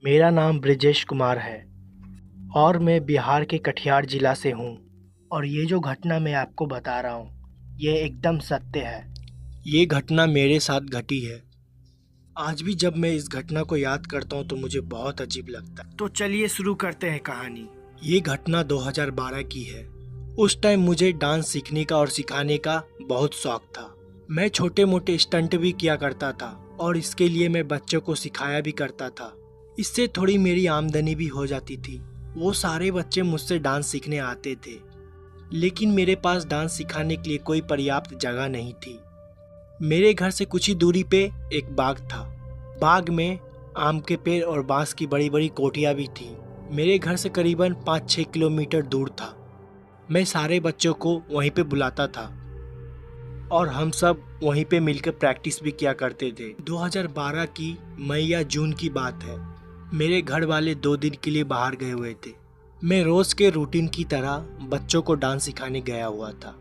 मेरा नाम ब्रिजेश कुमार है और मैं बिहार के कटिहार ज़िला से हूँ। और ये जो घटना मैं आपको बता रहा हूँ ये एकदम सत्य है। ये घटना मेरे साथ घटी है। आज भी जब मैं इस घटना को याद करता हूँ तो मुझे बहुत अजीब लगता है। तो चलिए शुरू करते हैं कहानी। ये घटना 2012 की है। उस टाइम मुझे डांस सीखने का और सिखाने का बहुत शौक था। मैं छोटे मोटे स्टंट भी किया करता था और इसके लिए मैं बच्चों को सिखाया भी करता था। इससे थोड़ी मेरी आमदनी भी हो जाती थी। वो सारे बच्चे मुझसे डांस सीखने आते थे, लेकिन मेरे पास डांस सिखाने के लिए कोई पर्याप्त जगह नहीं थी। मेरे घर से कुछ ही दूरी पे एक बाग था। बाग में आम के पेड़ और बांस की बड़ी बड़ी कोठियाँ भी थी। मेरे घर से करीबन 5-6 किलोमीटर दूर था। मैं सारे बच्चों को वहीं पे बुलाता था और हम सब वहीं पे मिलकर प्रैक्टिस भी किया करते थे। 2012 की मई या जून की बात है। मेरे घर वाले 2 दिन के लिए बाहर गए हुए थे। मैं रोज के रूटीन की तरह बच्चों को डांस सिखाने गया हुआ था।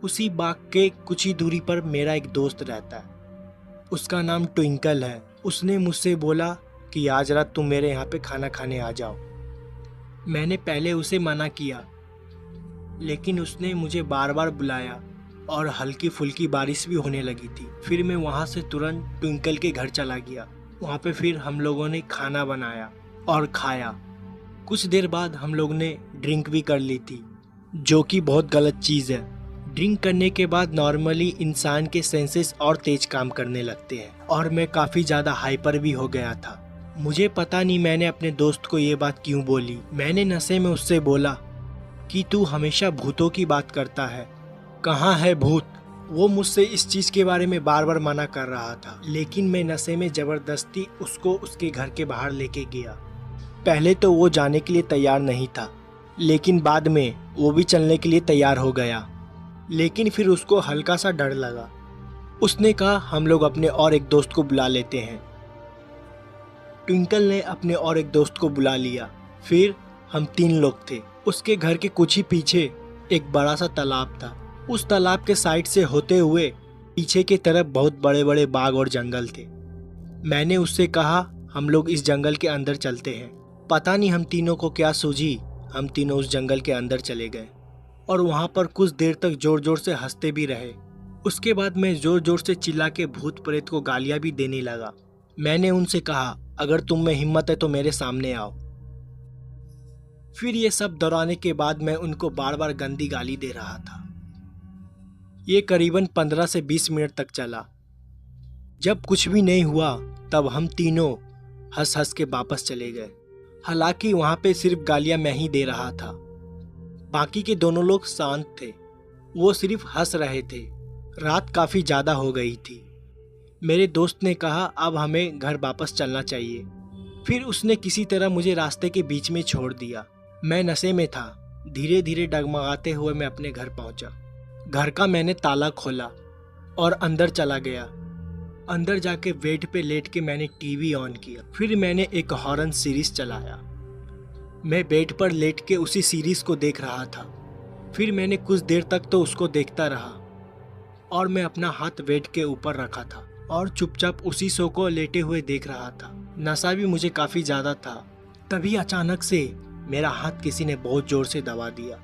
उसी बाग के कुछ ही दूरी पर मेरा एक दोस्त रहता है। उसका नाम ट्विंकल है। उसने मुझसे बोला कि आज रात तुम मेरे यहाँ पे खाना खाने आ जाओ। मैंने पहले उसे मना किया, लेकिन उसने मुझे बार बार बुलाया और हल्की फुल्की बारिश भी होने लगी थी। फिर मैं वहाँ से तुरंत ट्विंकल के घर चला गया। वहाँ पे फिर हम लोगों ने खाना बनाया और खाया। कुछ देर बाद हम लोग ने ड्रिंक भी कर ली थी, जो कि बहुत गलत चीज़ है। ड्रिंक करने के बाद नॉर्मली इंसान के सेंसेस और तेज काम करने लगते हैं और मैं काफ़ी ज़्यादा हाइपर भी हो गया था। मुझे पता नहीं मैंने अपने दोस्त को ये बात क्यों बोली। मैंने नशे में उससे बोला कि तू हमेशा भूतों की बात करता है, कहाँ है भूत। वो मुझसे इस चीज़ के बारे में बार बार मना कर रहा था, लेकिन मैं नशे में ज़बरदस्ती उसको उसके घर के बाहर लेके गया। पहले तो वो जाने के लिए तैयार नहीं था, लेकिन बाद में वो भी चलने के लिए तैयार हो गया। लेकिन फिर उसको हल्का सा डर लगा। उसने कहा हम लोग अपने और एक दोस्त को बुला लेते हैं। ट्विंकल ने अपने और एक दोस्त को बुला लिया। फिर हम 3 लोग थे। उसके घर के कुछ ही पीछे एक बड़ा सा तालाब था। उस तालाब के साइड से होते हुए पीछे की तरफ बहुत बड़े बड़े बाग और जंगल थे। मैंने उससे कहा हम लोग इस जंगल के अंदर चलते हैं। पता नहीं हम तीनों को क्या सूझी, हम तीनों उस जंगल के अंदर चले गए और वहाँ पर कुछ देर तक जोर जोर से हंसते भी रहे। उसके बाद मैं जोर जोर से चिल्ला के भूत प्रेत को गालियाँ भी देने लगा। मैंने उनसे कहा अगर तुम में हिम्मत है तो मेरे सामने आओ। फिर ये सब दोहराने के बाद मैं उनको बार बार गंदी गाली दे रहा था। ये करीबन 15 से 20 मिनट तक चला। जब कुछ भी नहीं हुआ तब हम तीनों हंस हंस के वापस चले गए। हालांकि वहाँ पे सिर्फ गालियाँ मैं ही दे रहा था। बाकी के दोनों लोग शांत थे, वो सिर्फ हंस रहे थे। रात काफ़ी ज़्यादा हो गई थी। मेरे दोस्त ने कहा अब हमें घर वापस चलना चाहिए। फिर उसने किसी तरह मुझे रास्ते के बीच में छोड़ दिया। मैं नशे में था। धीरे धीरे डगमगाते हुए मैं अपने घर पहुंचा। घर का मैंने ताला खोला और अंदर चला गया। अंदर जाके बेड पे लेट के मैंने टीवी ऑन किया। फिर मैंने एक हॉरर सीरीज चलाया। मैं बेड पर लेट के उसी सीरीज को देख रहा था। फिर मैंने कुछ देर तक तो उसको देखता रहा और मैं अपना हाथ बेड के ऊपर रखा था और चुपचाप उसी शो को लेटे हुए देख रहा था। नशा भी मुझे काफ़ी ज़्यादा था। तभी अचानक से मेरा हाथ किसी ने बहुत ज़ोर से दबा दिया,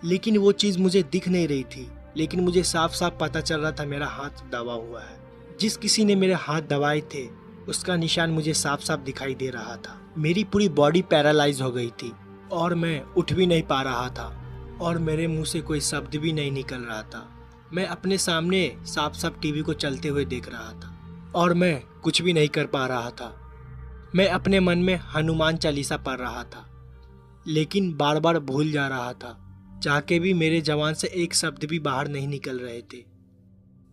लेकिन वो चीज़ मुझे दिख नहीं रही थी। लेकिन मुझे साफ साफ पता चल रहा था मेरा हाथ दबा हुआ है। जिस किसी ने मेरे हाथ दबाए थे उसका निशान मुझे साफ साफ दिखाई दे रहा था। मेरी पूरी बॉडी पैरालाइज हो गई थी और मैं उठ भी नहीं पा रहा था और मेरे मुंह से कोई शब्द भी नहीं निकल रहा था। मैं अपने सामने साफ साफ टीवी को चलते हुए देख रहा था और मैं कुछ भी नहीं कर पा रहा था। मैं अपने मन में हनुमान चालीसा पढ़ रहा था, लेकिन बार बार भूल जा रहा था। चाह के भी मेरे जबान से एक शब्द भी बाहर नहीं निकल रहे थे।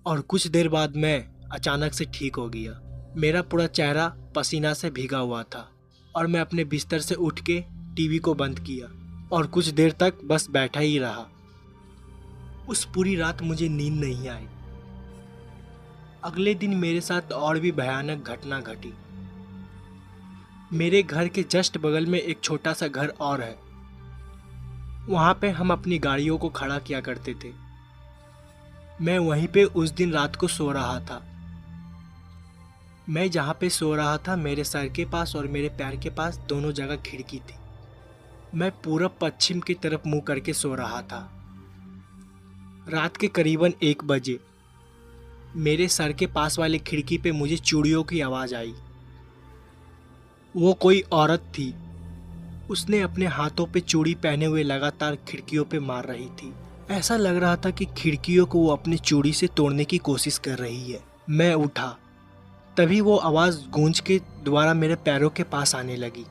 और कुछ देर बाद मैं अचानक से ठीक हो गया। मेरा पूरा चेहरा पसीना से भीगा हुआ था और मैं अपने बिस्तर से उठ के टीवी को बंद किया और कुछ देर तक बस बैठा ही रहा। उस पूरी रात मुझे नींद नहीं आई। अगले दिन मेरे साथ और भी भयानक घटना घटी। मेरे घर के जस्ट बगल में एक छोटा सा घर और है। वहाँ पे हम अपनी गाड़ियों को खड़ा किया करते थे। मैं वहीं पे उस दिन रात को सो रहा था। मैं जहाँ पे सो रहा था मेरे सर के पास और मेरे पैर के पास दोनों जगह खिड़की थी। मैं पूरब पश्चिम की तरफ मुंह करके सो रहा था। रात के करीबन 1 बजे मेरे सर के पास वाली खिड़की पे मुझे चूड़ियों की आवाज़ आई। वो कोई औरत थी। उसने अपने हाथों पे चूड़ी पहने हुए लगातार खिड़कियों पे मार रही थी। ऐसा लग रहा था कि खिड़कियों को वो अपनी चूड़ी से तोड़ने की कोशिश कर रही है। मैं उठा, तभी वो आवाज़ गूंज के दोबारा मेरे पैरों के पास आने लगी।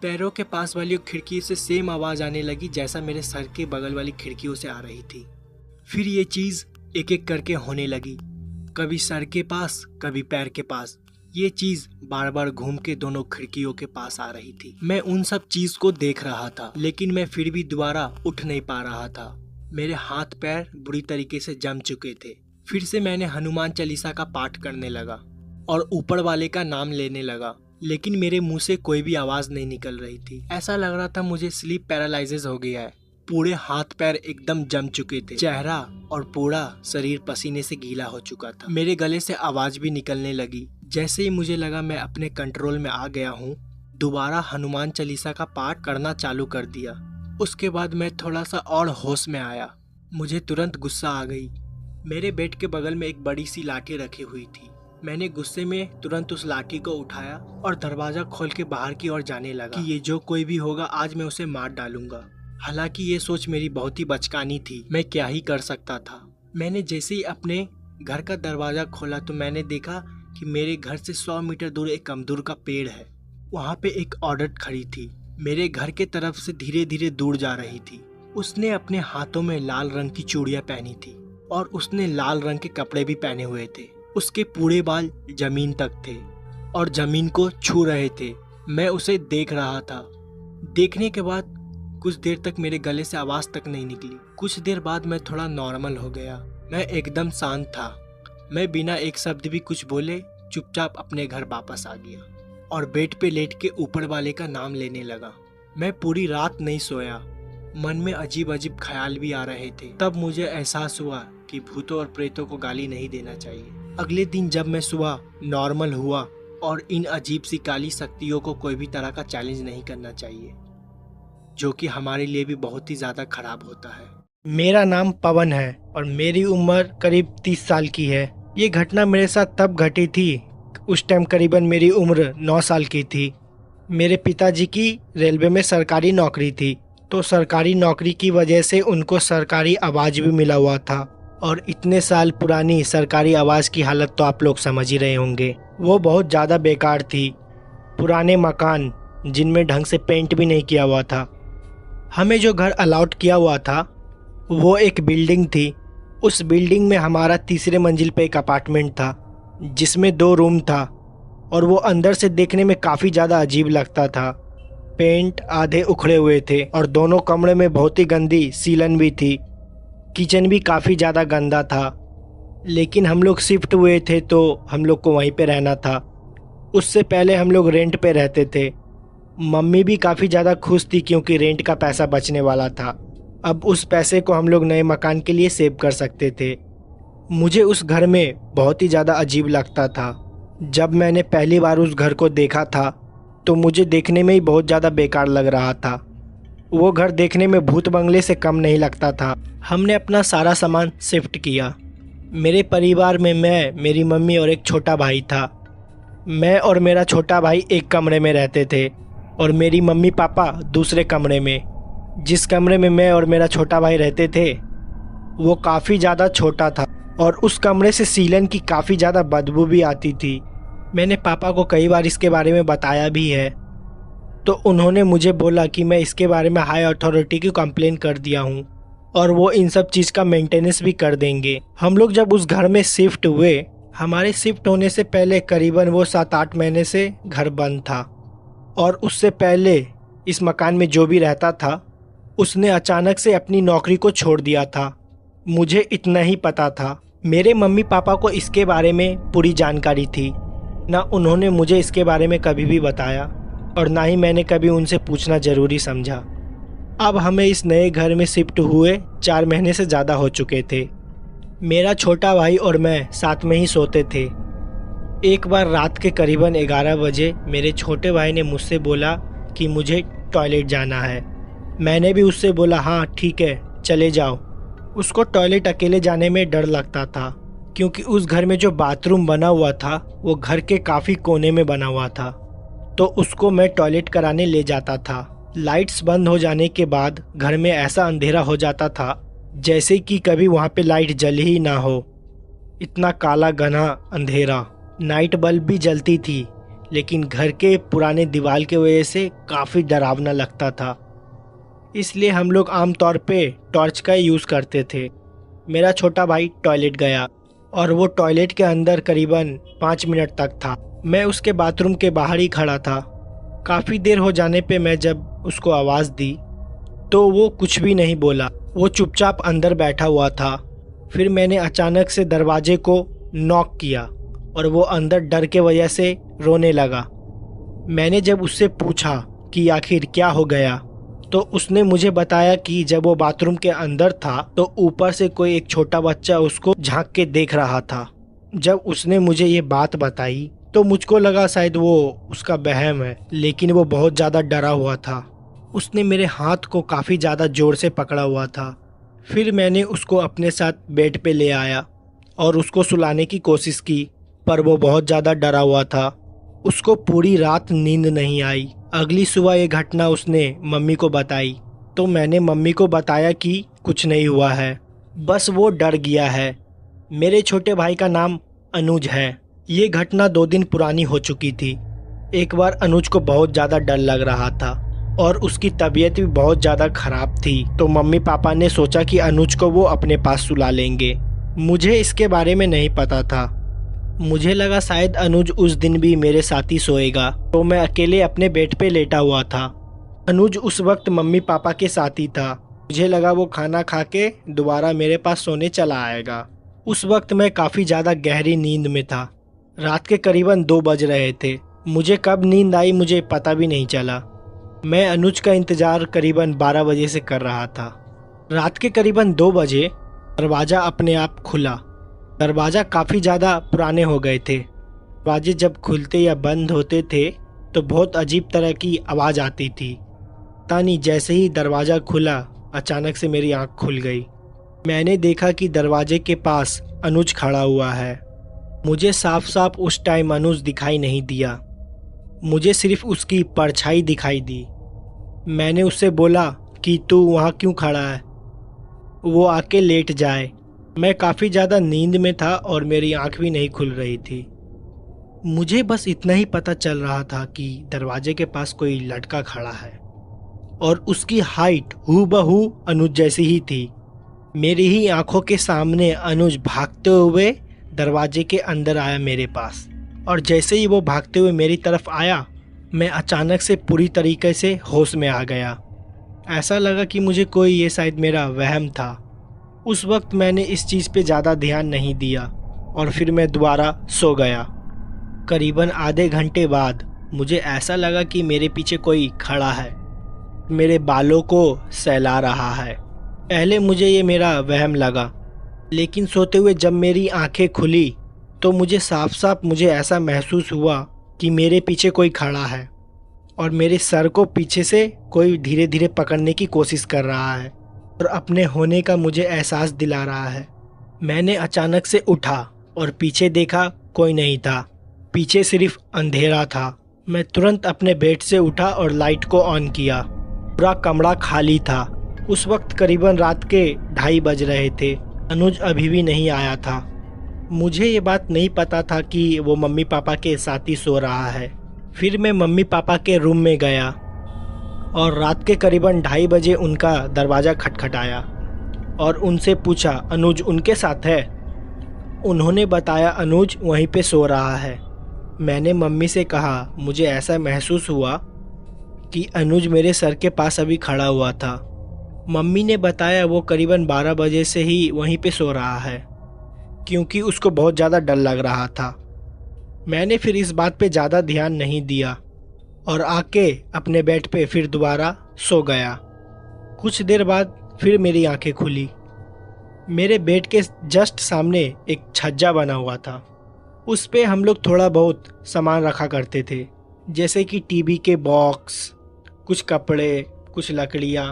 पैरों के पास वाली खिड़की से सेम आवाज़ आने लगी जैसा मेरे सर के बगल वाली खिड़कियों से आ रही थी। फिर ये चीज़ एक एक करके होने लगी, कभी सर के पास कभी पैर के पास। ये चीज़ बार बार घूम के दोनों खिड़कियों के पास आ रही थी। मैं उन सब चीज़ को देख रहा था, लेकिन मैं फिर भी दोबारा उठ नहीं पा रहा था। मेरे हाथ पैर बुरी तरीके से जम चुके थे। फिर से मैंने हनुमान चालीसा का पाठ करने लगा और ऊपर वाले का नाम लेने लगा, लेकिन मेरे मुंह से कोई भी आवाज़ नहीं निकल रही थी। ऐसा लग रहा था मुझे स्लीप पैरालाइसिस हो गया है। पूरे हाथ पैर एकदम जम चुके थे। चेहरा और पूरा शरीर पसीने से गीला हो चुका था। मेरे गले से आवाज़ भी निकलने लगी। जैसे ही मुझे लगा मैं अपने कंट्रोल में आ गया हूँ, दोबारा हनुमान चालीसा का पाठ करना चालू कर दिया। उसके बाद मैं थोड़ा सा और होश में आया। मुझे तुरंत गुस्सा आ गई। मेरे बेड के बगल में एक बड़ी सी लाठी रखी हुई थी। मैंने गुस्से में तुरंत उस लाठी को उठाया और दरवाज़ा खोल के बाहर की ओर जाने लगा कि ये जो कोई भी होगा आज मैं उसे मार डालूंगा। हालांकि ये सोच मेरी बहुत ही बचकानी थी। मैं क्या ही कर सकता था। मैंने जैसे ही अपने घर का दरवाज़ा खोला तो मैंने देखा कि मेरे घर से 100 मीटर दूर एक अमदूर का पेड़ है। वहाँ पे एक औरत खड़ी थी, मेरे घर के तरफ से धीरे धीरे दूर जा रही थी। उसने अपने हाथों में लाल रंग की चूड़ियाँ पहनी थी और उसने लाल रंग के कपड़े भी पहने हुए थे। उसके पूरे बाल जमीन तक थे और जमीन को छू रहे थे। मैं उसे देख रहा था। देखने के बाद कुछ देर तक मेरे गले से आवाज़ तक नहीं निकली। कुछ देर बाद मैं थोड़ा नॉर्मल हो गया। मैं एकदम शांत था। मैं बिना एक शब्द भी कुछ बोले चुपचाप अपने घर वापस आ गया और बेड पे लेट के ऊपर वाले का नाम लेने लगा। मैं पूरी रात नहीं सोया। मन में अजीब अजीब ख्याल भी आ रहे थे। तब मुझे एहसास हुआ कि भूतों और प्रेतों को गाली नहीं देना चाहिए। अगले दिन जब मैं सुबह नॉर्मल हुआ और इन अजीब सी काली शक्तियों को कोई भी तरह का चैलेंज नहीं करना चाहिए, जो कि हमारे लिए भी बहुत ही ज़्यादा खराब होता है। मेरा नाम पवन है और मेरी उम्र करीब 30 साल की है। ये घटना मेरे साथ तब घटी थी, उस टाइम करीबन मेरी उम्र 9 साल की थी। मेरे पिताजी की रेलवे में सरकारी नौकरी थी, तो सरकारी नौकरी की वजह से उनको सरकारी आवाज़ भी मिला हुआ था। और इतने साल पुरानी सरकारी आवाज़ की हालत तो आप लोग समझ ही रहे होंगे। वो बहुत ज़्यादा बेकार थी। पुराने मकान जिनमें ढंग से पेंट भी नहीं किया हुआ था। हमें जो घर अलॉट किया हुआ था वो एक बिल्डिंग थी। उस बिल्डिंग में हमारा 3रे मंजिल पे एक अपार्टमेंट था जिसमें 2 रूम था और वो अंदर से देखने में काफ़ी ज़्यादा अजीब लगता था। पेंट आधे उखड़े हुए थे और दोनों कमरे में बहुत ही गंदी सीलन भी थी। किचन भी काफ़ी ज़्यादा गंदा था। लेकिन हम लोग शिफ्ट हुए थे तो हम लोग को वहीं पे रहना था। उससे पहले हम लोग रेंट पे रहते थे। मम्मी भी काफ़ी ज़्यादा खुश थी क्योंकि रेंट का पैसा बचने वाला था। अब उस पैसे को हम लोग नए मकान के लिए सेव कर सकते थे। मुझे उस घर में बहुत ही ज़्यादा अजीब लगता था। जब मैंने पहली बार उस घर को देखा था तो मुझे देखने में ही बहुत ज़्यादा बेकार लग रहा था। वो घर देखने में भूत बंगले से कम नहीं लगता था। हमने अपना सारा सामान शिफ्ट किया। मेरे परिवार में मैं, मेरी मम्मी और एक छोटा भाई था। मैं और मेरा छोटा भाई एक कमरे में रहते थे और मेरी मम्मी पापा दूसरे कमरे में। जिस कमरे में मैं और मेरा छोटा भाई रहते थे वो काफ़ी ज़्यादा छोटा था और उस कमरे से सीलन की काफ़ी ज़्यादा बदबू भी आती थी। मैंने पापा को कई बार इसके बारे में बताया भी है, तो उन्होंने मुझे बोला कि मैं इसके बारे में हाई अथॉरिटी की कंप्लेन कर दिया हूँ और वो इन सब चीज़ का मेंटेनेंस भी कर देंगे। हम लोग जब उस घर में शिफ्ट हुए, हमारे शिफ्ट होने से पहले करीबन वो 7-8 महीने से घर बंद था और उससे पहले इस मकान में जो भी रहता था उसने अचानक से अपनी नौकरी को छोड़ दिया था। मुझे इतना ही पता था। मेरे मम्मी पापा को इसके बारे में पूरी जानकारी थी, ना उन्होंने मुझे इसके बारे में कभी भी बताया और ना ही मैंने कभी उनसे पूछना ज़रूरी समझा। अब हमें इस नए घर में शिफ्ट हुए 4 महीने से ज़्यादा हो चुके थे। मेरा छोटा भाई और मैं साथ में ही सोते थे। एक बार रात के करीबन 11 बजे मेरे छोटे भाई ने मुझसे बोला कि मुझे टॉयलेट जाना है। मैंने भी उससे बोला हाँ ठीक है चले जाओ। उसको टॉयलेट अकेले जाने में डर लगता था क्योंकि उस घर में जो बाथरूम बना हुआ था वो घर के काफ़ी कोने में बना हुआ था, तो उसको मैं टॉयलेट कराने ले जाता था। लाइट्स बंद हो जाने के बाद घर में ऐसा अंधेरा हो जाता था जैसे कि कभी वहाँ पे लाइट जल ही ना हो। इतना काला घना अंधेरा। नाइट बल्ब भी जलती थी लेकिन घर के पुराने दीवार के वजह से काफ़ी डरावना लगता था, इसलिए हम लोग आमतौर पे टॉर्च का यूज़ करते थे। मेरा छोटा भाई टॉयलेट गया और वो टॉयलेट के अंदर करीबन 5 मिनट तक था। मैं उसके बाथरूम के बाहर ही खड़ा था। काफ़ी देर हो जाने पे मैं जब उसको आवाज़ दी तो वो कुछ भी नहीं बोला, वो चुपचाप अंदर बैठा हुआ था। फिर मैंने अचानक से दरवाजे को नॉक किया और वो अंदर डर के वजह से रोने लगा। मैंने जब उससे पूछा कि आखिर क्या हो गया तो उसने मुझे बताया कि जब वो बाथरूम के अंदर था तो ऊपर से कोई एक छोटा बच्चा उसको झांक के देख रहा था। जब उसने मुझे ये बात बताई तो मुझको लगा शायद वो उसका वहम है, लेकिन वो बहुत ज़्यादा डरा हुआ था। उसने मेरे हाथ को काफ़ी ज़्यादा ज़ोर से पकड़ा हुआ था। फिर मैंने उसको अपने साथ बेड पे ले आया और उसको सुलाने की कोशिश की, पर वो बहुत ज़्यादा डरा हुआ था। उसको पूरी रात नींद नहीं आई। अगली सुबह ये घटना उसने मम्मी को बताई तो मैंने मम्मी को बताया कि कुछ नहीं हुआ है, बस वो डर गया है। मेरे छोटे भाई का नाम अनुज है। ये घटना 2 दिन पुरानी हो चुकी थी। एक बार अनुज को बहुत ज़्यादा डर लग रहा था और उसकी तबीयत भी बहुत ज़्यादा ख़राब थी, तो मम्मी पापा ने सोचा कि अनुज को वो अपने पास सुला लेंगे। मुझे इसके बारे में नहीं पता था। मुझे लगा शायद अनुज उस दिन भी मेरे साथ ही सोएगा, तो मैं अकेले अपने बेड पे लेटा हुआ था। अनुज उस वक्त मम्मी पापा के साथ ही था। मुझे लगा वो खाना खा के दोबारा मेरे पास सोने चला आएगा। उस वक्त मैं काफ़ी ज़्यादा गहरी नींद में था। रात के करीबन 2 बज रहे थे। मुझे कब नींद आई मुझे पता भी नहीं चला। मैं अनुज का इंतज़ार करीबन 12 बजे से कर रहा था। रात के करीबन 2 बजे दरवाज़ा अपने आप खुला। दरवाज़ा काफ़ी ज़्यादा पुराने हो गए थे। दरवाजे जब खुलते या बंद होते थे तो बहुत अजीब तरह की आवाज़ आती थी। तानी जैसे ही दरवाज़ा खुला अचानक से मेरी आँख खुल गई। मैंने देखा कि दरवाजे के पास अनुज खड़ा हुआ है। मुझे साफ साफ उस टाइम अनुज दिखाई नहीं दिया, मुझे सिर्फ उसकी परछाई दिखाई दी। मैंने उससे बोला कि तू वहाँ क्यों खड़ा है, वो आके लेट जाए। मैं काफ़ी ज़्यादा नींद में था और मेरी आँख भी नहीं खुल रही थी। मुझे बस इतना ही पता चल रहा था कि दरवाजे के पास कोई लड़का खड़ा है और उसकी हाइट हूबहू अनुज जैसी ही थी। मेरी ही आंखों के सामने अनुज भागते हुए दरवाजे के अंदर आया मेरे पास, और जैसे ही वो भागते हुए मेरी तरफ आया मैं अचानक से पूरी तरीके से होश में आ गया। ऐसा लगा कि मुझे कोई ये शायद मेरा वहम था। उस वक्त मैंने इस चीज़ पे ज़्यादा ध्यान नहीं दिया और फिर मैं दोबारा सो गया। करीबन आधे घंटे बाद मुझे ऐसा लगा कि मेरे पीछे कोई खड़ा है, मेरे बालों को सहला रहा है। पहले मुझे ये मेरा वहम लगा, लेकिन सोते हुए जब मेरी आंखें खुली तो मुझे साफ साफ मुझे ऐसा महसूस हुआ कि मेरे पीछे कोई खड़ा है और मेरे सर को पीछे से कोई धीरे धीरे पकड़ने की कोशिश कर रहा है और अपने होने का मुझे एहसास दिला रहा है। मैंने अचानक से उठा और पीछे देखा, कोई नहीं था, पीछे सिर्फ अंधेरा था। मैं तुरंत अपने बेड से उठा और लाइट को ऑन किया। पूरा कमरा खाली था। उस वक्त करीबन रात के 2:30 बज रहे थे। अनुज अभी भी नहीं आया था। मुझे ये बात नहीं पता था कि वो मम्मी पापा के साथ ही सो रहा है। फिर मैं मम्मी पापा के रूम में गया और रात के करीबन 2:30 बजे उनका दरवाज़ा खटखटाया और उनसे पूछा अनुज उनके साथ है। उन्होंने बताया अनुज वहीं पे सो रहा है। मैंने मम्मी से कहा मुझे ऐसा महसूस हुआ कि अनुज मेरे सर के पास अभी खड़ा हुआ था। मम्मी ने बताया वो करीबन 12 बजे से ही वहीं पे सो रहा है क्योंकि उसको बहुत ज़्यादा डर लग रहा था। मैंने फिर इस बात पे ज़्यादा ध्यान नहीं दिया और आके अपने बेड पे फिर दोबारा सो गया। कुछ देर बाद फिर मेरी आंखें खुली। मेरे बेड के जस्ट सामने एक छज्जा बना हुआ था उस पे हम लोग थोड़ा बहुत सामान रखा करते थे, जैसे कि टीवी के बॉक्स, कुछ कपड़े, कुछ लकड़ियाँ,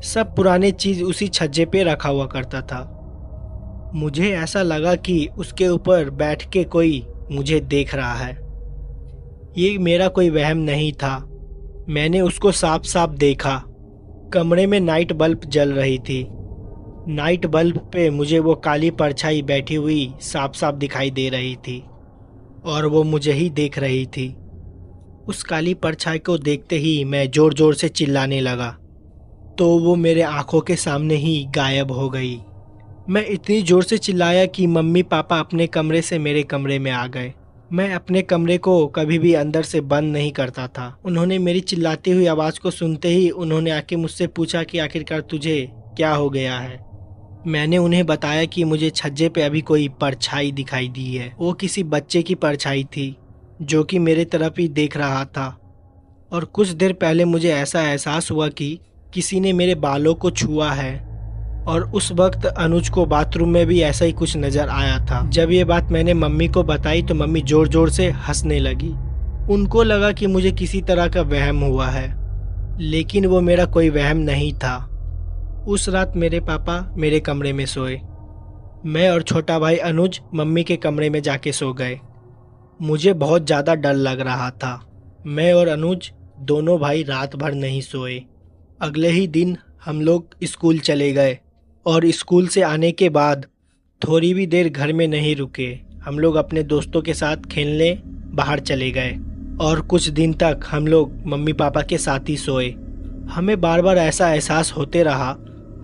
सब पुराने चीज़ उसी छज्जे पे रखा हुआ करता था। मुझे ऐसा लगा कि उसके ऊपर बैठ के कोई मुझे देख रहा है। ये मेरा कोई वहम नहीं था, मैंने उसको साफ साफ देखा। कमरे में नाइट बल्ब जल रही थी। नाइट बल्ब पे मुझे वो काली परछाई बैठी हुई साफ साफ दिखाई दे रही थी और वो मुझे ही देख रही थी। उस काली परछाई को देखते ही मैं ज़ोर ज़ोर से चिल्लाने लगा, तो वो मेरे आंखों के सामने ही गायब हो गई। मैं इतनी ज़ोर से चिल्लाया कि मम्मी पापा अपने कमरे से मेरे कमरे में आ गए। मैं अपने कमरे को कभी भी अंदर से बंद नहीं करता था। उन्होंने मेरी चिल्लाती हुई आवाज़ को सुनते ही उन्होंने आके मुझसे पूछा कि आखिरकार तुझे क्या हो गया है। मैंने उन्हें बताया कि मुझे छज्जे पे अभी कोई परछाई दिखाई दी है। वो किसी बच्चे की परछाई थी जो कि मेरे तरफ ही देख रहा था। और कुछ देर पहले मुझे ऐसा एहसास हुआ कि किसी ने मेरे बालों को छुआ है। और उस वक्त अनुज को बाथरूम में भी ऐसा ही कुछ नज़र आया था। जब ये बात मैंने मम्मी को बताई तो मम्मी ज़ोर ज़ोर से हंसने लगी। उनको लगा कि मुझे किसी तरह का वहम हुआ है, लेकिन वो मेरा कोई वहम नहीं था। उस रात मेरे पापा मेरे कमरे में सोए। मैं और छोटा भाई अनुज मम्मी के कमरे में जाके सो गए। मुझे बहुत ज़्यादा डर लग रहा था। मैं और अनुज दोनों भाई रात भर नहीं सोए। अगले ही दिन हम लोग स्कूल चले गए और स्कूल से आने के बाद थोड़ी भी देर घर में नहीं रुके। हम लोग अपने दोस्तों के साथ खेलने बाहर चले गए और कुछ दिन तक हम लोग मम्मी पापा के साथ ही सोए। हमें बार बार ऐसा एहसास होते रहा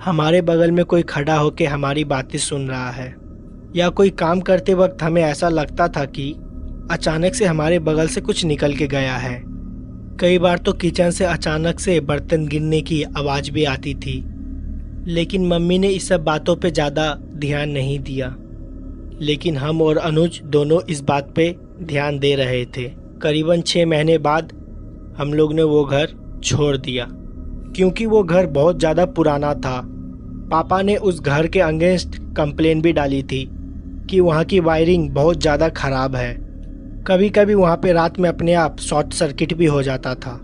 हमारे बगल में कोई खड़ा होकर हमारी बातें सुन रहा है, या कोई काम करते वक्त हमें ऐसा लगता था कि अचानक से हमारे बगल से कुछ निकल के गया है। कई बार तो किचन से अचानक से बर्तन गिरने की आवाज़ भी आती थी, लेकिन मम्मी ने इस सब बातों पे ज़्यादा ध्यान नहीं दिया। लेकिन हम और अनुज दोनों इस बात पे ध्यान दे रहे थे। करीबन 6 महीने बाद हम लोग ने वो घर छोड़ दिया, क्योंकि वो घर बहुत ज़्यादा पुराना था। पापा ने उस घर के अगेंस्ट कंप्लेन भी डाली थी कि वहाँ की वायरिंग बहुत ज़्यादा ख़राब है। कभी कभी वहाँ पे रात में अपने आप शॉर्ट सर्किट भी हो जाता था।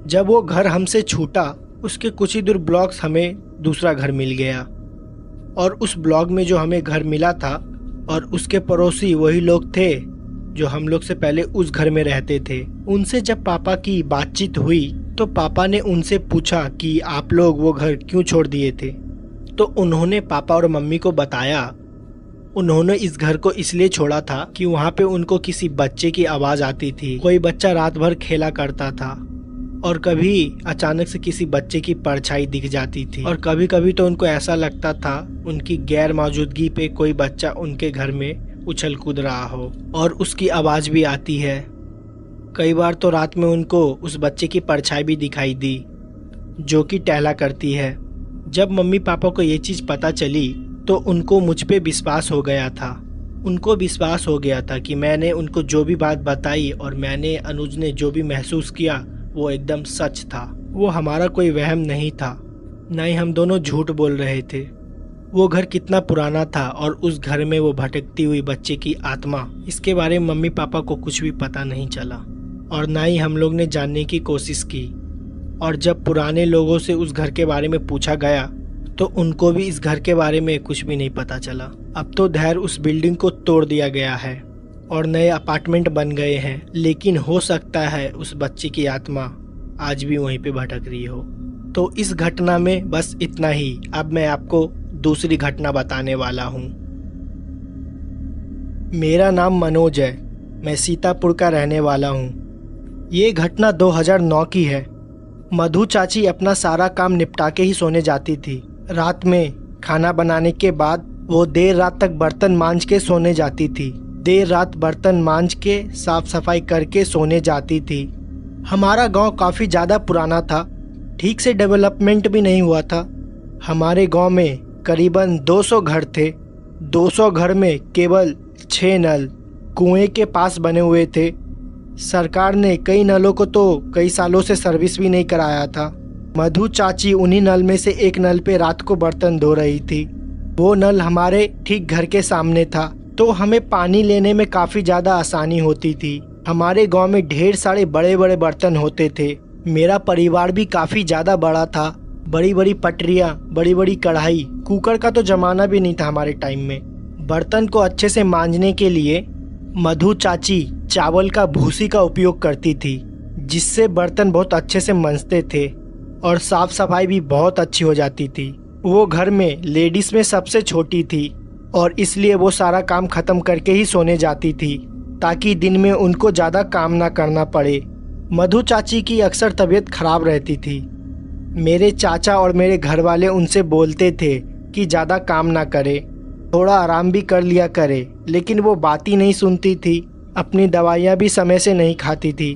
जब वो घर हमसे छूटा, उसके कुछ ही दूर ब्लॉक्स हमें दूसरा घर मिल गया, और उस ब्लॉक में जो हमें घर मिला था और उसके पड़ोसी वही लोग थे जो हम लोग से पहले उस घर में रहते थे। उनसे जब पापा की बातचीत हुई तो पापा ने उनसे पूछा कि आप लोग वो घर क्यों छोड़ दिए थे। तो उन्होंने पापा और मम्मी को बताया उन्होंने इस घर को इसलिए छोड़ा था कि वहाँ पे उनको किसी बच्चे की आवाज़ आती थी। कोई बच्चा रात भर खेला करता था और कभी अचानक से किसी बच्चे की परछाई दिख जाती थी, और कभी कभी तो उनको ऐसा लगता था उनकी गैर मौजूदगी पे कोई बच्चा उनके घर में उछल कूद रहा हो और उसकी आवाज़ भी आती है। कई बार तो रात में उनको उस बच्चे की परछाई भी दिखाई दी जो कि टहला करती है। जब मम्मी पापा को ये चीज़ पता चली तो उनको मुझ पे विश्वास हो गया था। उनको विश्वास हो गया था कि मैंने उनको जो भी बात बताई और मैंने अनुज ने जो भी महसूस किया वो एकदम सच था। वो हमारा कोई वहम नहीं था, ना ही हम दोनों झूठ बोल रहे थे। वो घर कितना पुराना था और उस घर में वो भटकती हुई बच्चे की आत्मा, इसके बारे में मम्मी पापा को कुछ भी पता नहीं चला और ना ही हम लोग ने जानने की कोशिश की। और जब पुराने लोगों से उस घर के बारे में पूछा गया तो उनको भी इस घर के बारे में कुछ भी नहीं पता चला। अब तो धैर्य उस बिल्डिंग को तोड़ दिया गया है और नए अपार्टमेंट बन गए हैं, लेकिन हो सकता है उस बच्चे की आत्मा आज भी वहीं पे भटक रही हो। तो इस घटना में बस इतना ही। अब मैं आपको दूसरी घटना बताने वाला हूँ। मेरा नाम मनोज है, मैं सीतापुर का रहने वाला हूँ। ये घटना 2009 की है। मधु चाची अपना सारा काम निपटा के ही सोने जाती थी। रात में खाना बनाने के बाद वो देर रात तक बर्तन मांज के सोने जाती थी। देर रात बर्तन मांज के साफ सफाई करके सोने जाती थी। हमारा गांव काफ़ी ज़्यादा पुराना था, ठीक से डेवलपमेंट भी नहीं हुआ था। हमारे गांव में करीबन 200 घर थे। 200 घर में केवल 6 नल कुएं के पास बने हुए थे। सरकार ने कई नलों को तो कई सालों से सर्विस भी नहीं कराया था। मधु चाची उन्हीं नल में से एक नल पे रात को बर्तन धो रही थी। वो नल हमारे ठीक घर के सामने था। तो हमें पानी लेने में काफ़ी ज़्यादा आसानी होती थी। हमारे गांव में ढेर सारे बड़े बड़े बर्तन होते थे। मेरा परिवार भी काफ़ी ज़्यादा बड़ा था। बड़ी बड़ी पटरियाँ, बड़ी बड़ी कढ़ाई, कुकर का तो ज़माना भी नहीं था हमारे टाइम में। बर्तन को अच्छे से मांजने के लिए मधु चाची चावल का भूसी का उपयोग करती थी, जिससे बर्तन बहुत अच्छे से मंजते थे और साफ़ सफाई भी बहुत अच्छी हो जाती थी। वो घर में लेडीज़ में सबसे छोटी थी और इसलिए वो सारा काम ख़त्म करके ही सोने जाती थी, ताकि दिन में उनको ज़्यादा काम ना करना पड़े। मधु चाची की अक्सर तबीयत खराब रहती थी। मेरे चाचा और मेरे घर वाले उनसे बोलते थे कि ज़्यादा काम ना करे, थोड़ा आराम भी कर लिया करे, लेकिन वो बात ही नहीं सुनती थी। अपनी दवाइयाँ भी समय से नहीं खाती थी।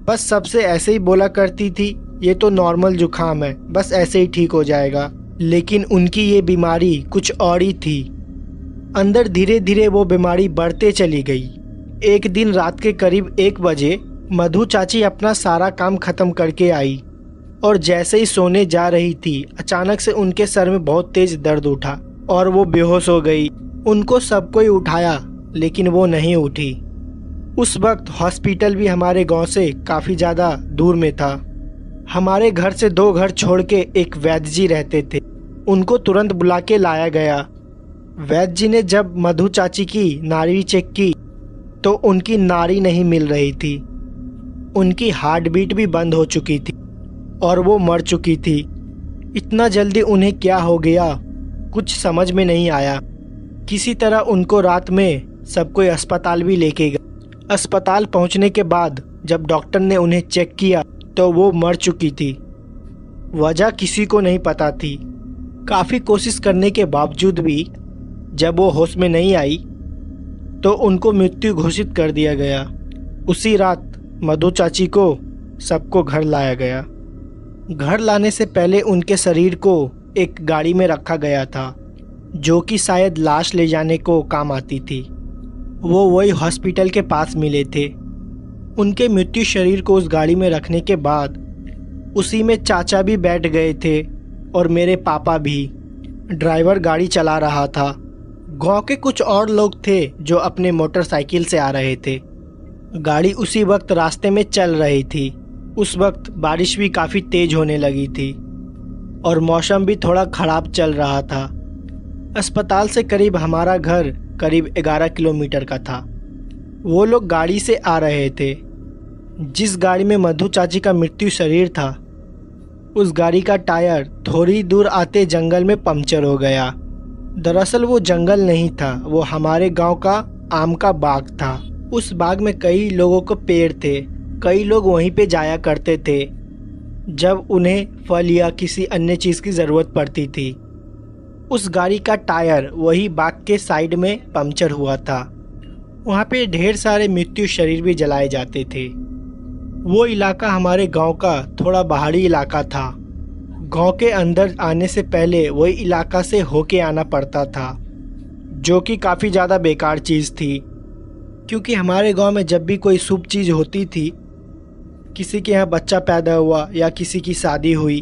बस सबसे ऐसे ही बोला करती थी, ये तो नॉर्मल जुकाम है, बस ऐसे ही ठीक हो जाएगा। लेकिन उनकी ये बीमारी कुछ और ही थी। अंदर धीरे धीरे वो बीमारी बढ़ते चली गई। एक दिन रात के करीब 1 बजे मधु चाची अपना सारा काम खत्म करके आई और जैसे ही सोने जा रही थी, अचानक से उनके सर में बहुत तेज दर्द उठा और वो बेहोश हो गई। उनको सब कोई उठाया, लेकिन वो नहीं उठी। उस वक्त हॉस्पिटल भी हमारे गांव से काफ़ी ज़्यादा दूर में था। हमारे घर से 2 घर छोड़ के एक वैद्य जी रहते थे। उनको तुरंत बुला के लाया गया। वैद्य जी ने जब मधु चाची की नाड़ी चेक की तो उनकी नाड़ी नहीं मिल रही थी। उनकी हार्ट बीट भी बंद हो चुकी थी और वो मर चुकी थी। इतना जल्दी उन्हें क्या हो गया, कुछ समझ में नहीं आया। किसी तरह उनको रात में सब कोई अस्पताल भी लेके गए। अस्पताल पहुंचने के बाद जब डॉक्टर ने उन्हें चेक किया तो वो मर चुकी थी। वजह किसी को नहीं पता थी। काफ़ी कोशिश करने के बावजूद भी जब वो होश में नहीं आई तो उनको मृत्यु घोषित कर दिया गया। उसी रात मधु चाची को सबको घर लाया गया। घर लाने से पहले उनके शरीर को एक गाड़ी में रखा गया था, जो कि शायद लाश ले जाने को काम आती थी। वो वही हॉस्पिटल के पास मिले थे। उनके मृत्यु शरीर को उस गाड़ी में रखने के बाद उसी में चाचा भी बैठ गए थे और मेरे पापा भी। ड्राइवर गाड़ी चला रहा था। गांव के कुछ और लोग थे जो अपने मोटरसाइकिल से आ रहे थे। गाड़ी उसी वक्त रास्ते में चल रही थी। उस वक्त बारिश भी काफ़ी तेज होने लगी थी और मौसम भी थोड़ा ख़राब चल रहा था। अस्पताल से करीब हमारा घर करीब 11 किलोमीटर का था। वो लोग गाड़ी से आ रहे थे। जिस गाड़ी में मधु चाची का मृत्यु शरीर था, उस गाड़ी का टायर थोड़ी दूर आते जंगल में पंक्चर हो गया। दरअसल वो जंगल नहीं था, वो हमारे गांव का आम का बाग था। उस बाग में कई लोगों को पेड़ थे। कई लोग वहीं पे जाया करते थे जब उन्हें फल या किसी अन्य चीज़ की ज़रूरत पड़ती थी। उस गाड़ी का टायर वही बाग के साइड में पंक्चर हुआ था। वहाँ पे ढेर सारे मृत्यु शरीर भी जलाए जाते थे। वो इलाका हमारे गांव का थोड़ा पहाड़ी इलाका था। गांव के अंदर आने से पहले वही इलाका से होके आना पड़ता था, जो कि काफ़ी ज़्यादा बेकार चीज़ थी। क्योंकि हमारे गांव में जब भी कोई शुभ चीज़ होती थी, किसी के यहाँ बच्चा पैदा हुआ या किसी की शादी हुई,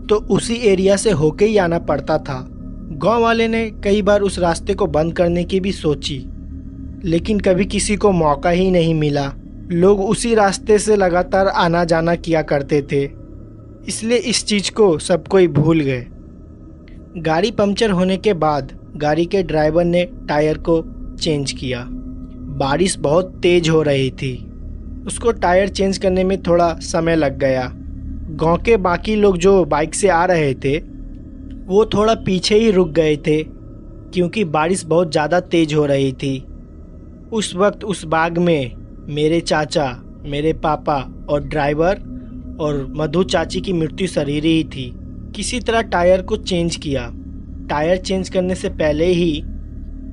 तो उसी एरिया से होके ही आना पड़ता था। गांव वाले ने कई बार उस रास्ते को बंद करने की भी सोची, लेकिन कभी किसी को मौका ही नहीं मिला। लोग उसी रास्ते से लगातार आना जाना किया करते थे, इसलिए इस चीज़ को सब कोई भूल गए। गाड़ी पंक्चर होने के बाद गाड़ी के ड्राइवर ने टायर को चेंज किया। बारिश बहुत तेज हो रही थी। उसको टायर चेंज करने में थोड़ा समय लग गया। गांव के बाकी लोग जो बाइक से आ रहे थे, वो थोड़ा पीछे ही रुक गए थे, क्योंकि बारिश बहुत ज़्यादा तेज हो रही थी। उस वक्त उस बाग में मेरे चाचा, मेरे पापा और ड्राइवर और मधु चाची की मृत्यु शरीर ही थी। किसी तरह टायर को चेंज किया। टायर चेंज करने से पहले ही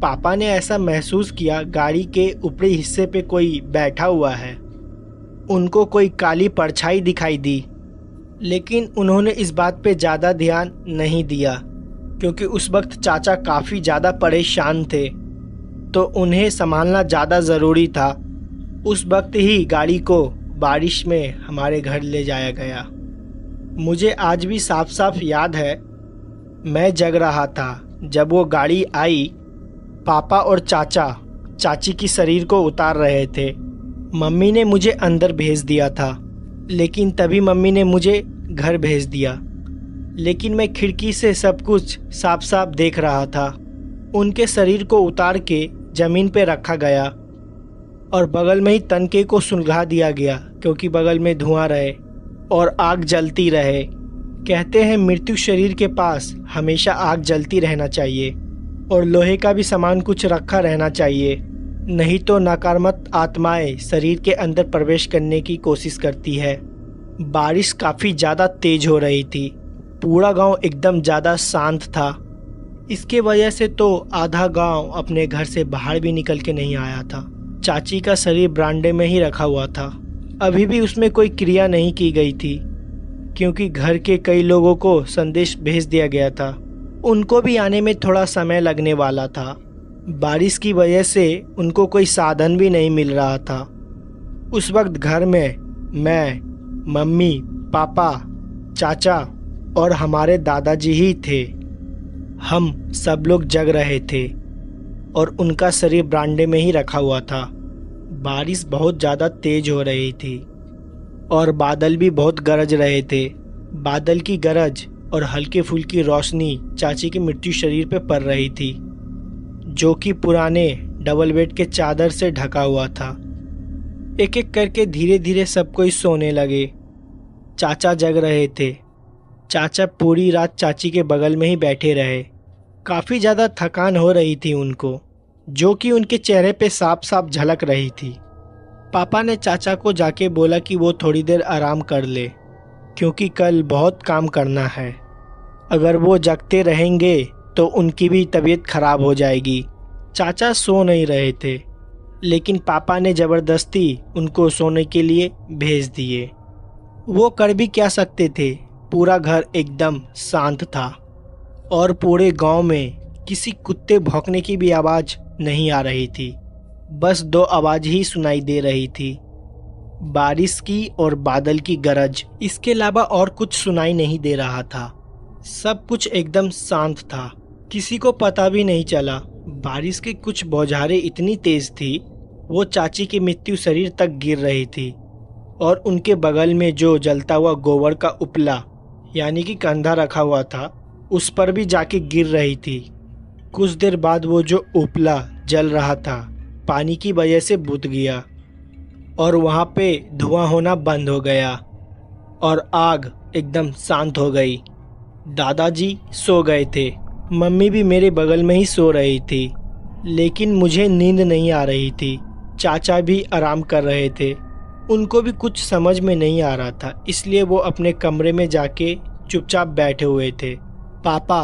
पापा ने ऐसा महसूस किया गाड़ी के ऊपरी हिस्से पे कोई बैठा हुआ है। उनको कोई काली परछाई दिखाई दी, लेकिन उन्होंने इस बात पे ज़्यादा ध्यान नहीं दिया, क्योंकि उस वक्त चाचा काफ़ी ज़्यादा परेशान थे, तो उन्हें संभालना ज़्यादा ज़रूरी था। उस वक्त ही गाड़ी को बारिश में हमारे घर ले जाया गया। मुझे आज भी साफ साफ याद है, मैं जग रहा था जब वो गाड़ी आई। पापा और चाचा चाची की शरीर को उतार रहे थे। मम्मी ने मुझे अंदर भेज दिया था, लेकिन तभी मम्मी ने मुझे घर भेज दिया। लेकिन मैं खिड़की से सब कुछ साफ साफ देख रहा था। उनके शरीर को उतार के ज़मीन पे रखा गया और बगल में ही तनके को सुलगा दिया गया, क्योंकि बगल में धुआं रहे और आग जलती रहे। कहते हैं मृत्यु शरीर के पास हमेशा आग जलती रहना चाहिए और लोहे का भी सामान कुछ रखा रहना चाहिए, नहीं तो नकारात्मक आत्माएं शरीर के अंदर प्रवेश करने की कोशिश करती है। बारिश काफ़ी ज़्यादा तेज हो रही थी। पूरा गांव एकदम ज़्यादा शांत था। इसके वजह से तो आधा गांव अपने घर से बाहर भी निकल के नहीं आया था। चाची का शरीर बरामदे में ही रखा हुआ था। अभी भी उसमें कोई क्रिया नहीं की गई थी, क्योंकि घर के कई लोगों को संदेश भेज दिया गया था। उनको भी आने में थोड़ा समय लगने वाला था। बारिश की वजह से उनको कोई साधन भी नहीं मिल रहा था। उस वक्त घर में मैं, मम्मी, पापा, चाचा और हमारे दादाजी ही थे। हम सब लोग जग रहे थे और उनका शरीर बरामदे में ही रखा हुआ था। बारिश बहुत ज़्यादा तेज हो रही थी और बादल भी बहुत गरज रहे थे। बादल की गरज और हल्के फुल्की रोशनी चाची के मृत्यु शरीर पर पड़ रही थी, जो कि पुराने डबल बेड के चादर से ढका हुआ था। एक एक करके धीरे धीरे सब कोई सोने लगे। चाचा जग रहे थे। चाचा पूरी रात चाची के बगल में ही बैठे रहे। काफ़ी ज़्यादा थकान हो रही थी उनको, जो कि उनके चेहरे पे साफ साफ झलक रही थी। पापा ने चाचा को जाके बोला कि वो थोड़ी देर आराम कर ले, क्योंकि कल बहुत काम करना है। अगर वो जगते रहेंगे तो उनकी भी तबीयत खराब हो जाएगी। चाचा सो नहीं रहे थे, लेकिन पापा ने ज़बरदस्ती उनको सोने के लिए भेज दिए। वो कर भी क्या सकते थे। पूरा घर एकदम शांत था और पूरे गांव में किसी कुत्ते भौंकने की भी आवाज़ नहीं आ रही थी। बस दो आवाज़ ही सुनाई दे रही थी, बारिश की और बादल की गरज। इसके अलावा और कुछ सुनाई नहीं दे रहा था। सब कुछ एकदम शांत था। किसी को पता भी नहीं चला। बारिश की कुछ बौछारें इतनी तेज थी, वो चाची की मृत्यु शरीर तक गिर रही थी और उनके बगल में जो जलता हुआ गोबर का उपला यानी कि कंधा रखा हुआ था, उस पर भी जाके गिर रही थी। कुछ देर बाद वो जो उपला जल रहा था, पानी की वजह से बुझ गया और वहाँ पे धुआं होना बंद हो गया और आग एकदम शांत हो गई। दादाजी सो गए थे। मम्मी भी मेरे बगल में ही सो रही थी, लेकिन मुझे नींद नहीं आ रही थी। चाचा भी आराम कर रहे थे। उनको भी कुछ समझ में नहीं आ रहा था, इसलिए वो अपने कमरे में जाके चुपचाप बैठे हुए थे। पापा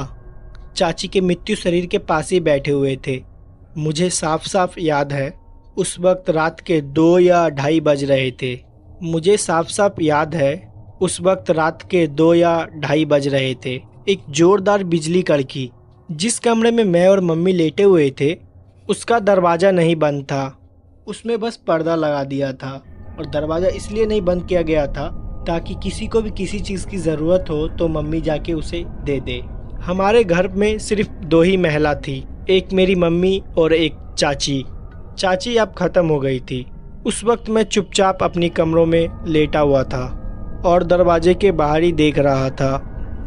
चाची के मृत्यु शरीर के पास ही बैठे हुए थे। मुझे साफ साफ याद है, उस वक्त रात के 2 या 2:30 बज रहे थे। मुझे साफ साफ याद है, उस वक्त रात के 2 या 2:30 बज रहे थे। एक जोरदार बिजली कड़की। जिस कमरे में मैं और मम्मी लेटे हुए थे, उसका दरवाज़ा नहीं बंद था। उसमें बस पर्दा लगा दिया था और दरवाज़ा इसलिए नहीं बंद किया गया था ताकि किसी को भी किसी चीज़ की ज़रूरत हो तो मम्मी जाके उसे दे दे। हमारे घर में सिर्फ 2 ही महिला थी, एक मेरी मम्मी और एक चाची। चाची अब ख़त्म हो गई थी। उस वक्त मैं चुपचाप अपनी कमरों में लेटा हुआ था और दरवाजे के बाहर ही देख रहा था।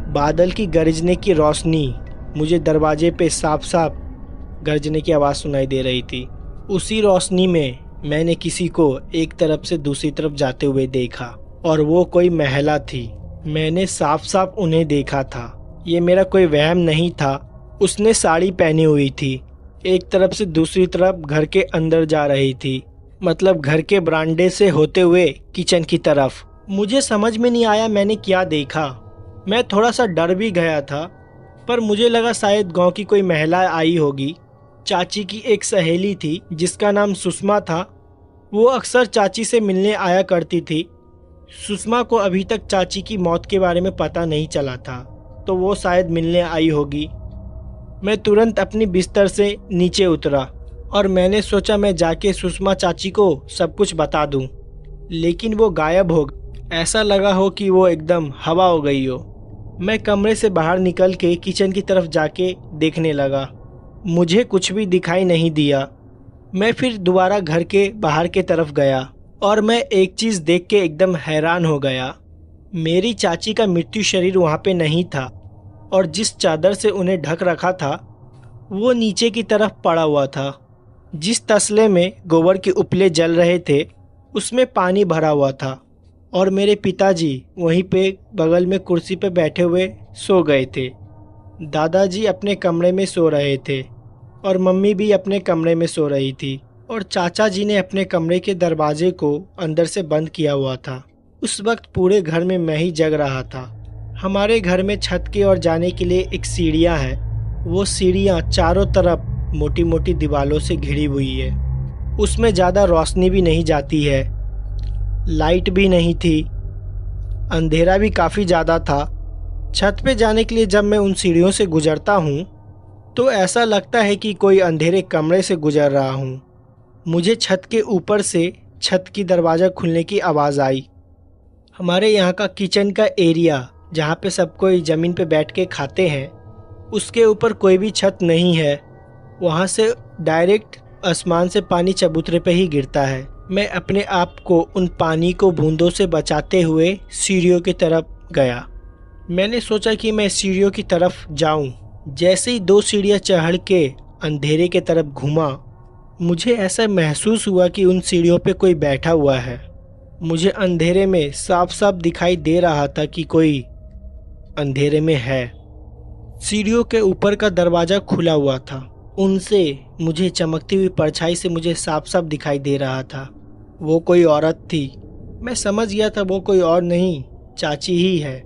बादल की गरजने की रोशनी, मुझे दरवाजे पे साफ साफ गरजने की आवाज़ सुनाई दे रही थी। उसी रोशनी में मैंने किसी को एक तरफ से दूसरी तरफ जाते हुए देखा और वो कोई महिला थी। मैंने साफ साफ उन्हें देखा था। ये मेरा कोई वहम नहीं था। उसने साड़ी पहनी हुई थी, एक तरफ से दूसरी तरफ घर के अंदर जा रही थी, मतलब घर के बरामदे से होते हुए किचन की तरफ। मुझे समझ में नहीं आया मैंने क्या देखा। मैं थोड़ा सा डर भी गया था, पर मुझे लगा शायद गांव की कोई महिला आई होगी। चाची की एक सहेली थी जिसका नाम सुषमा था। वो अक्सर चाची से मिलने आया करती थी। सुषमा को अभी तक चाची की मौत के बारे में पता नहीं चला था, तो वो शायद मिलने आई होगी। मैं तुरंत अपनी बिस्तर से नीचे उतरा और मैंने सोचा मैं जाके सुषमा चाची को सब कुछ बता दूं, लेकिन वो गायब हो गई। ऐसा लगा हो कि वो एकदम हवा हो गई हो। मैं कमरे से बाहर निकल के किचन की तरफ जाके देखने लगा। मुझे कुछ भी दिखाई नहीं दिया। मैं फिर दोबारा घर के बाहर के तरफ गया और मैं एक चीज़ देख के एकदम हैरान हो गया। मेरी चाची का मृत्यु शरीर वहाँ पे नहीं था और जिस चादर से उन्हें ढक रखा था वो नीचे की तरफ पड़ा हुआ था। जिस तसले में गोबर के उपले जल रहे थे उसमें पानी भरा हुआ था और मेरे पिताजी वहीं पे बगल में कुर्सी पे बैठे हुए सो गए थे। दादाजी अपने कमरे में सो रहे थे और मम्मी भी अपने कमरे में सो रही थी और चाचा जी ने अपने कमरे के दरवाजे को अंदर से बंद किया हुआ था। उस वक्त पूरे घर में मैं ही जग रहा था। हमारे घर में छत की ओर जाने के लिए एक सीढ़ियाँ है। वो सीढ़ियाँ चारों तरफ मोटी मोटी दीवारों से घिरी हुई है। उसमें ज़्यादा रोशनी भी नहीं जाती है, लाइट भी नहीं थी, अंधेरा भी काफ़ी ज़्यादा था। छत पे जाने के लिए जब मैं उन सीढ़ियों से गुजरता हूँ तो ऐसा लगता है कि कोई अंधेरे कमरे से गुजर रहा हूँ। मुझे छत के ऊपर से छत की दरवाज़ा खुलने की आवाज़ आई। हमारे यहाँ का किचन का एरिया जहाँ पे सब कोई ज़मीन पे बैठ के खाते हैं उसके ऊपर कोई भी छत नहीं है। वहाँ से डायरेक्ट आसमान से पानी चबूतरे पे ही गिरता है। मैं अपने आप को उन पानी को बूंदों से बचाते हुए सीढ़ियों की तरफ गया। मैंने सोचा कि मैं सीढ़ियों की तरफ जाऊं। जैसे ही 2 सीढ़ियां चढ़ के अंधेरे के तरफ घूमा मुझे ऐसा महसूस हुआ कि उन सीढ़ियों पे कोई बैठा हुआ है। मुझे अंधेरे में साफ साफ दिखाई दे रहा था कि कोई अंधेरे में है। सीढ़ियों के ऊपर का दरवाज़ा खुला हुआ था। उनसे मुझे चमकती हुई परछाई से मुझे साफ साफ दिखाई दे रहा था वो कोई औरत थी। मैं समझ गया था वो कोई और नहीं, चाची ही है,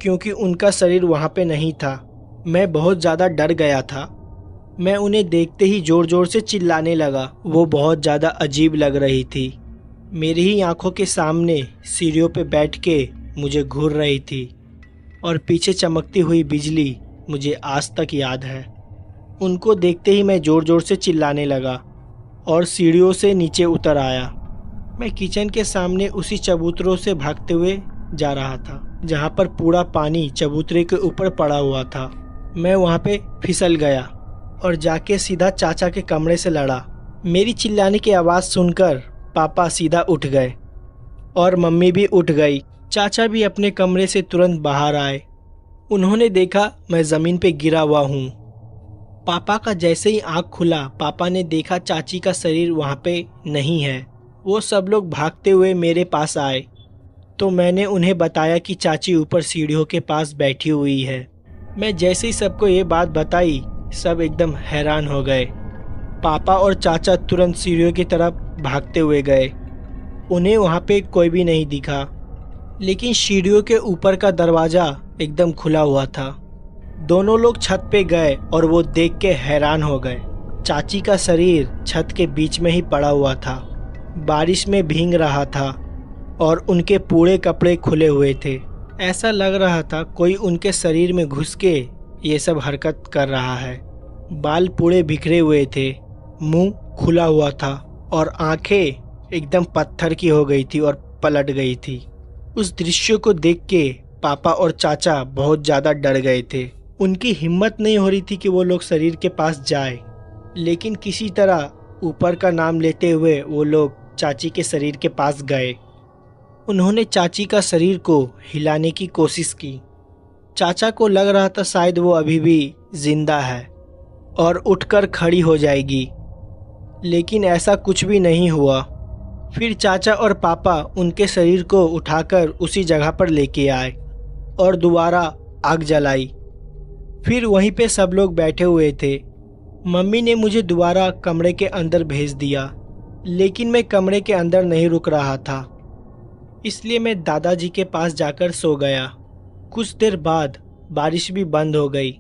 क्योंकि उनका शरीर वहाँ पे नहीं था। मैं बहुत ज़्यादा डर गया था। मैं उन्हें देखते ही ज़ोर ज़ोर से चिल्लाने लगा। वो बहुत ज़्यादा अजीब लग रही थी। मेरी ही आंखों के सामने सीढ़ियों पे बैठ के मुझे घूर रही थी और पीछे चमकती हुई बिजली मुझे आज तक याद है। उनको देखते ही मैं ज़ोर ज़ोर से चिल्लाने लगा और सीढ़ियों से नीचे उतर आया। मैं किचन के सामने उसी चबूतरों से भागते हुए जा रहा था जहाँ पर पूरा पानी चबूतरे के ऊपर पड़ा हुआ था। मैं वहाँ पे फिसल गया और जाके सीधा चाचा के कमरे से लड़ा। मेरी चिल्लाने की आवाज़ सुनकर पापा सीधा उठ गए और मम्मी भी उठ गई। चाचा भी अपने कमरे से तुरंत बाहर आए। उन्होंने देखा मैं ज़मीन पे गिरा हुआ हूँ। पापा का जैसे ही आँख खुला पापा ने देखा चाची का शरीर वहाँ पे नहीं है। वो सब लोग भागते हुए मेरे पास आए तो मैंने उन्हें बताया कि चाची ऊपर सीढ़ियों के पास बैठी हुई है। मैं जैसे ही सबको ये बात बताई सब एकदम हैरान हो गए। पापा और चाचा तुरंत सीढ़ियों की तरफ भागते हुए गए। उन्हें वहाँ पे कोई भी नहीं दिखा, लेकिन सीढ़ियों के ऊपर का दरवाज़ा एकदम खुला हुआ था। दोनों लोग छत पे गए और वो देख के हैरान हो गए। चाची का शरीर छत के बीच में ही पड़ा हुआ था, बारिश में भीग रहा था और उनके पूरे कपड़े खुले हुए थे। ऐसा लग रहा था कोई उनके शरीर में घुस के ये सब हरकत कर रहा है। बाल पूरे बिखरे हुए थे, मुंह खुला हुआ था और आंखें एकदम पत्थर की हो गई थी और पलट गई थी। उस दृश्य को देख के पापा और चाचा बहुत ज़्यादा डर गए थे। उनकी हिम्मत नहीं हो रही थी कि वो लोग शरीर के पास जाए, लेकिन किसी तरह ऊपर का नाम लेते हुए वो लोग चाची के शरीर के पास गए। उन्होंने चाची का शरीर को हिलाने की कोशिश की। चाचा को लग रहा था शायद वो अभी भी जिंदा है और उठकर खड़ी हो जाएगी, लेकिन ऐसा कुछ भी नहीं हुआ। फिर चाचा और पापा उनके शरीर को उठाकर उसी जगह पर लेके आए और दोबारा आग जलाई। फिर वहीं पे सब लोग बैठे हुए थे। मम्मी ने मुझे दोबारा कमरे के अंदर भेज दिया, लेकिन मैं कमरे के अंदर नहीं रुक रहा था, इसलिए मैं दादाजी के पास जाकर सो गया। कुछ देर बाद बारिश भी बंद हो गई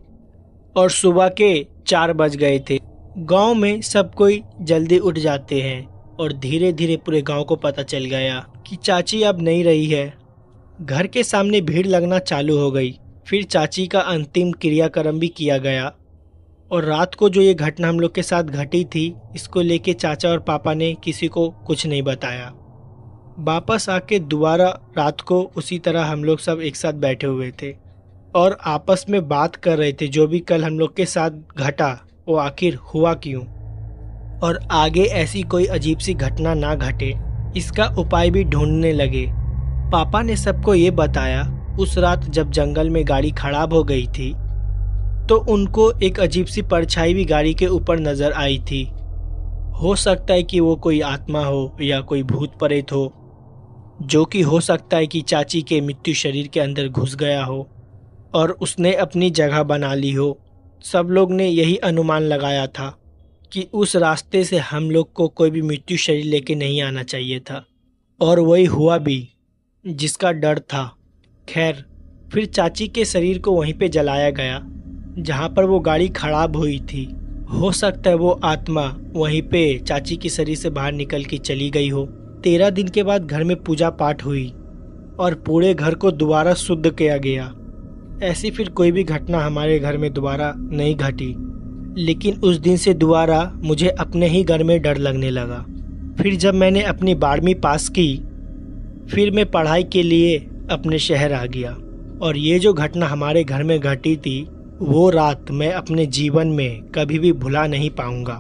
और सुबह के 4 बज गए थे। गांव में सब कोई जल्दी उठ जाते हैं और धीरे धीरे पूरे गांव को पता चल गया कि चाची अब नहीं रही है। घर के सामने भीड़ लगना चालू हो गई। फिर चाची का अंतिम क्रियाक्रम भी किया गया और रात को जो ये घटना हम लोग के साथ घटी थी, इसको लेके चाचा और पापा ने किसी को कुछ नहीं बताया। वापस आके दोबारा रात को उसी तरह हम लोग सब एक साथ बैठे हुए थे और आपस में बात कर रहे थे जो भी कल हम लोग के साथ घटा वो आखिर हुआ क्यों। और आगे ऐसी कोई अजीब सी घटना ना घटे, इसका उपाय भी ढूंढने लगे। पापा ने सबको ये बताया उस रात जब जंगल में गाड़ी खराब हो गई थी तो उनको एक अजीब सी परछाई भी गाड़ी के ऊपर नजर आई थी। हो सकता है कि वो कोई आत्मा हो या कोई भूत प्रेत हो, जो कि हो सकता है कि चाची के मृत्यु शरीर के अंदर घुस गया हो और उसने अपनी जगह बना ली हो। सब लोग ने यही अनुमान लगाया था कि उस रास्ते से हम लोग को कोई भी मृत्यु शरीर लेके नहीं आना चाहिए था, और वही हुआ भी जिसका डर था। खैर, फिर चाची के शरीर को वहीं पे जलाया गया जहाँ पर वो गाड़ी खराब हुई थी। हो सकता है वो आत्मा वहीं पे चाची के शरीर से बाहर निकल के चली गई हो। 13 दिन के बाद घर में पूजा पाठ हुई और पूरे घर को दोबारा शुद्ध किया गया। ऐसी फिर कोई भी घटना हमारे घर में दोबारा नहीं घटी, लेकिन उस दिन से दोबारा मुझे अपने ही घर में डर लगने लगा। फिर जब मैंने अपनी 12वीं पास की, फिर मैं पढ़ाई के लिए अपने शहर आ गया, और ये जो घटना हमारे घर में घटी थी वो रात मैं अपने जीवन में कभी भी भुला नहीं पाऊंगा।